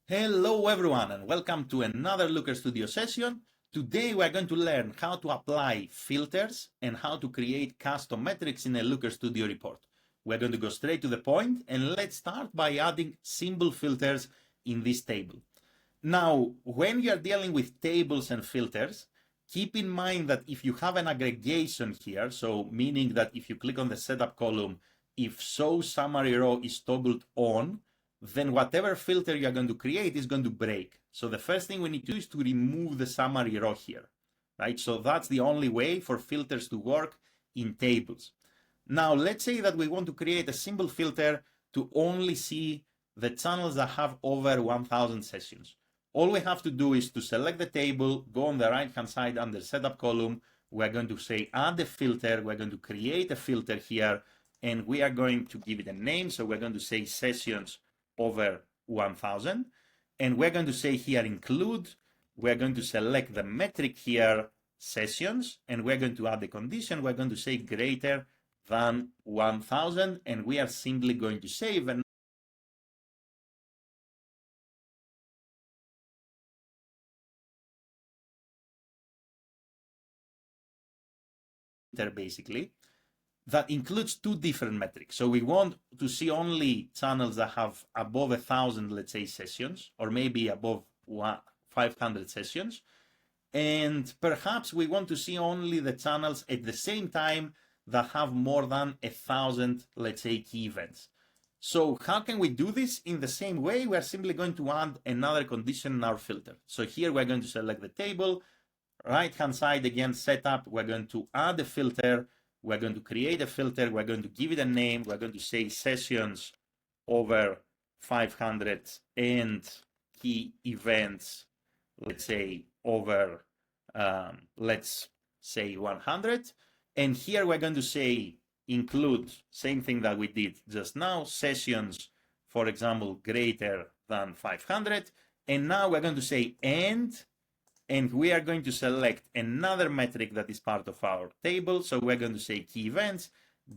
Hello everyone and welcome to another Looker Studio session. Today we are going to learn how to apply filters and how to create custom metrics in a Looker Studio report. We're going to go straight to the point and let's start by adding symbol filters in this table. Now, when you are dealing with tables and filters, keep in mind that if you have an aggregation here, so meaning that if you click on the setup column, if show summary row is toggled on, then whatever filter you're going to create is going to break. So the first thing we need to do is to remove the summary row here, right? So that's the only way for filters to work in tables. Now, let's say that we want to create a simple filter to only see the channels that have over 1000 sessions. All we have to do is to select the table, go on the right-hand side under setup column. We're going to say add a filter. We're going to create a filter here, and we are going to give it a name. So we're going to say sessions over 1000. And we're going to say here include. We're going to select the metric here, sessions, and we're going to add the condition. We're going to say greater than 1000, and we are simply going to save. And basically that includes two different metrics. So we want to see only channels that have above 1000, let's say, sessions, or maybe above 500 sessions. And perhaps we want to see only the channels at the same time that have more than 1000, let's say, key events. So how can we do this? In the same way, we're simply going to add another condition in our filter. So here we're going to select the table, right-hand side again, setup, we're going to add a filter, we're going to create a filter, we're going to give it a name, we're going to say sessions over 500 and key events, let's say over, let's say 100. And here we're going to say include, same thing that we did just now, sessions, for example, greater than 500. And now we're going to say and we are going to select another metric that is part of our table. So we're going to say key events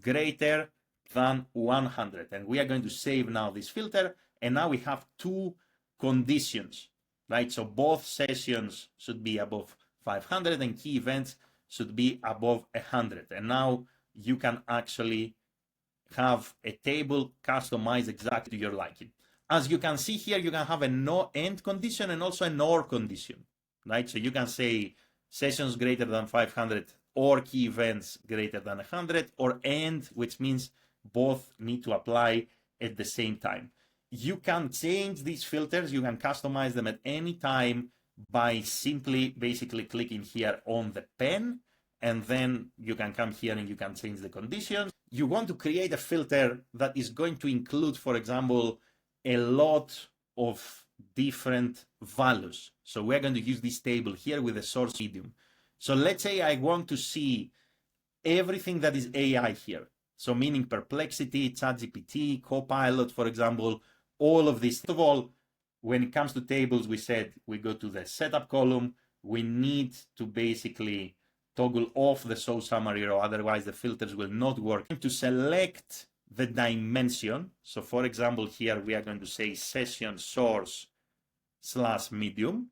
greater than 100. And we are going to save now this filter. And now we have two conditions, right? So both sessions should be above 500 and key events should be above 100. And now you can actually have a table customized exactly to your liking. As you can see here, you can have a no end condition and also an or condition, right? So you can say sessions greater than 500 or key events greater than 100, or and, which means both need to apply at the same time. You can change these filters, you can customize them at any time by simply basically clicking here on the pen, and then you can come here and you can change the conditions. You want to create a filter that is going to include, for example, a lot of different values. So we're going to use this table here with a source medium. So let's say I want to see everything that is AI here. So meaning Perplexity, ChatGPT, Copilot, for example, all of this. First of all, when it comes to tables, we said we go to the setup column. We need to basically toggle off the show summary row, otherwise the filters will not work. To select the dimension. So for example, here we are going to say session source / medium,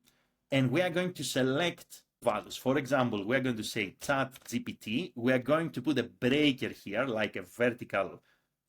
and we are going to select values. For example, we're going to say ChatGPT. We are going to put a breaker here, like a vertical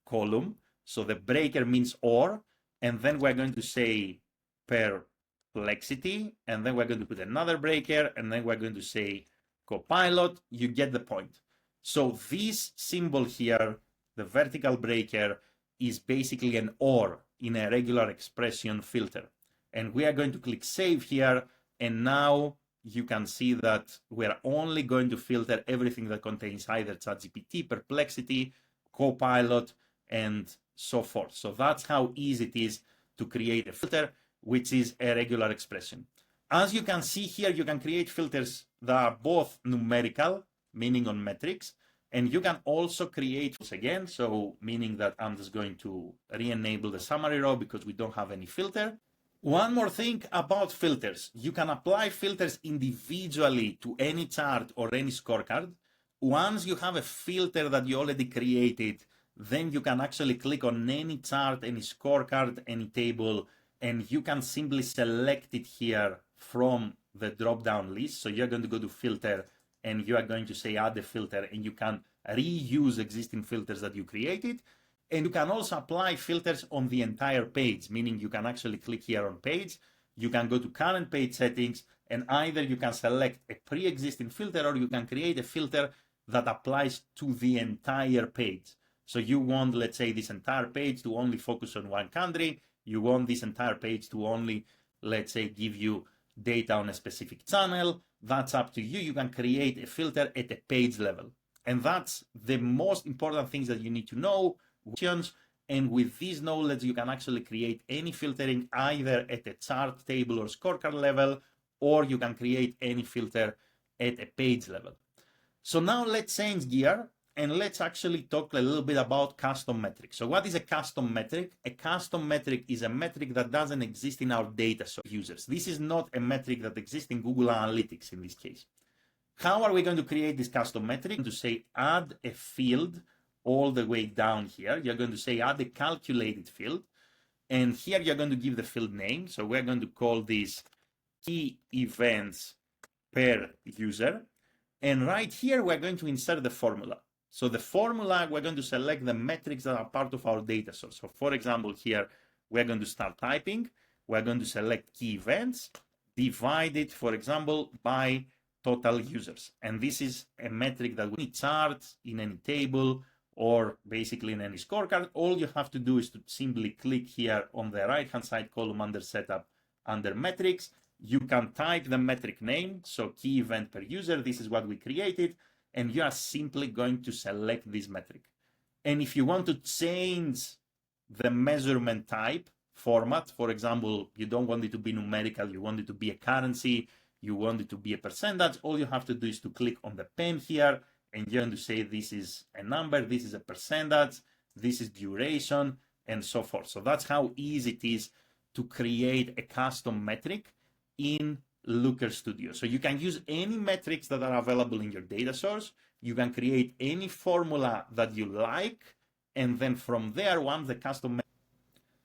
column. So the breaker means or, and then we're going to say Perplexity, and then we're going to put another breaker, and then we're going to say Copilot. You get the point. So this symbol here, the vertical breaker, is basically an or in a regular expression filter. And we are going to click save here, and now you can see that we're only going to filter everything that contains either ChatGPT, Perplexity, Copilot, and so forth. So that's how easy it is to create a filter, which is a regular expression. As you can see here, you can create filters that are both numerical, meaning on metrics, and you can also create again, so meaning that I'm just going to re-enable the summary row because we don't have any filter. One more thing about filters. You can apply filters individually to any chart or any scorecard. Once you have a filter that you already created, then you can actually click on any chart, any scorecard, any table, and you can simply select it here from the drop-down list. So you're going to go to filter and you are going to say add a filter, and you can reuse existing filters that you created. And you can also apply filters on the entire page, meaning you can actually click here on page, you can go to current page settings, and either you can select a pre-existing filter or you can create a filter that applies to the entire page. So you want, let's say, this entire page to only focus on one country. You want this entire page to only, let's say, give you data on a specific channel. That's up to you. You can create a filter at a page level. And that's the most important things that you need to know. And with this knowledge, you can actually create any filtering either at a chart, table, or scorecard level, or you can create any filter at a page level. So now let's change gear and let's actually talk a little bit about custom metrics. So what is a custom metric? A custom metric is a metric that doesn't exist in our data source users. This is not a metric that exists in Google Analytics in this case. How are we going to create this custom metric? To say add a field all the way down here. You're going to say add a calculated field. And here you're going to give the field name. So we're going to call this key events per user. And right here, we're going to insert the formula. So the formula, we're going to select the metrics that are part of our data source. So for example, here, we're going to start typing. We're going to select key events, divided, for example, by total users. And this is a metric that we need chart in any table or basically in any scorecard. All you have to do is to simply click here on the right-hand side column under setup, under metrics. You can type the metric name, so key event per user, this is what we created, and you are simply going to select this metric. And if you want to change the measurement type format, for example, you don't want it to be numerical, you want it to be a currency, you want it to be a percentage, all you have to do is to click on the pen here, and you're going to say this is a number, this is a percentage, this is duration, and so forth. So that's how easy it is to create a custom metric in Looker Studio. So you can use any metrics that are available in your data source. You can create any formula that you like, and then from there, once the custom.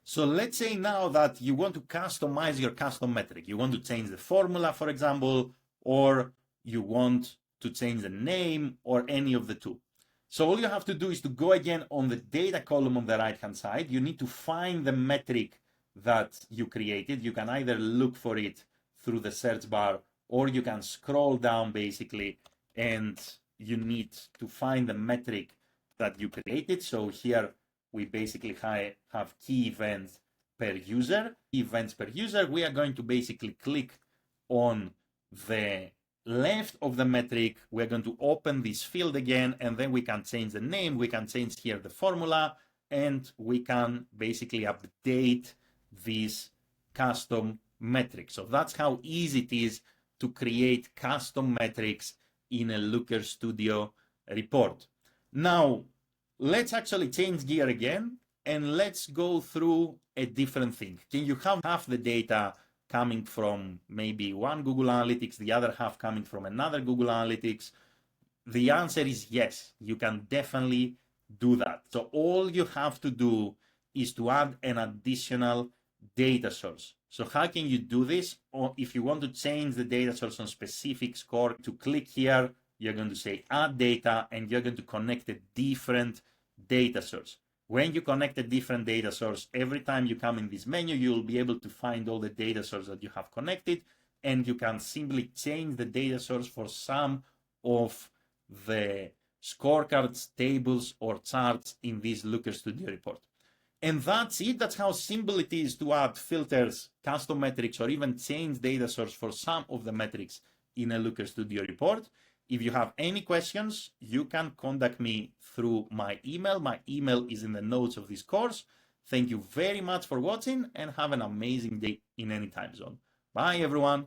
So let's say now that you want to customize your custom metric. You want to change the formula, for example, or you want to change the name, or any of the two. So all you have to do is to go again on the data column on the right-hand side. You need to find the metric that you created. You can either look for it through the search bar, or you can scroll down basically, and you need to find the metric that you created. So here we basically have key events per user. Events per user, we are going to basically click on the left of the metric. We're going to open this field again, and then we can change the name, we can change here the formula, and we can basically update this custom metric. So that's how easy it is to create custom metrics in a Looker Studio report. Now, let's actually change gear again, and let's go through a different thing. Can you have half the data coming from maybe one Google Analytics, the other half coming from another Google Analytics? The answer is yes, you can definitely do that. So all you have to do is to add an additional data source. So how can you do this? Or if you want to change the data source on specific score, to click here, you're going to say add data, and you're going to connect a different data source. When you connect a different data source, every time you come in this menu, you'll be able to find all the data sources that you have connected, and you can simply change the data source for some of the scorecards, tables, or charts in this Looker Studio report. And that's it. That's how simple it is to add filters, custom metrics, or even change data source for some of the metrics in a Looker Studio report. If you have any questions, you can contact me through my email. My email is in the notes of this course. Thank you very much for watching, and have an amazing day in any time zone. Bye, everyone.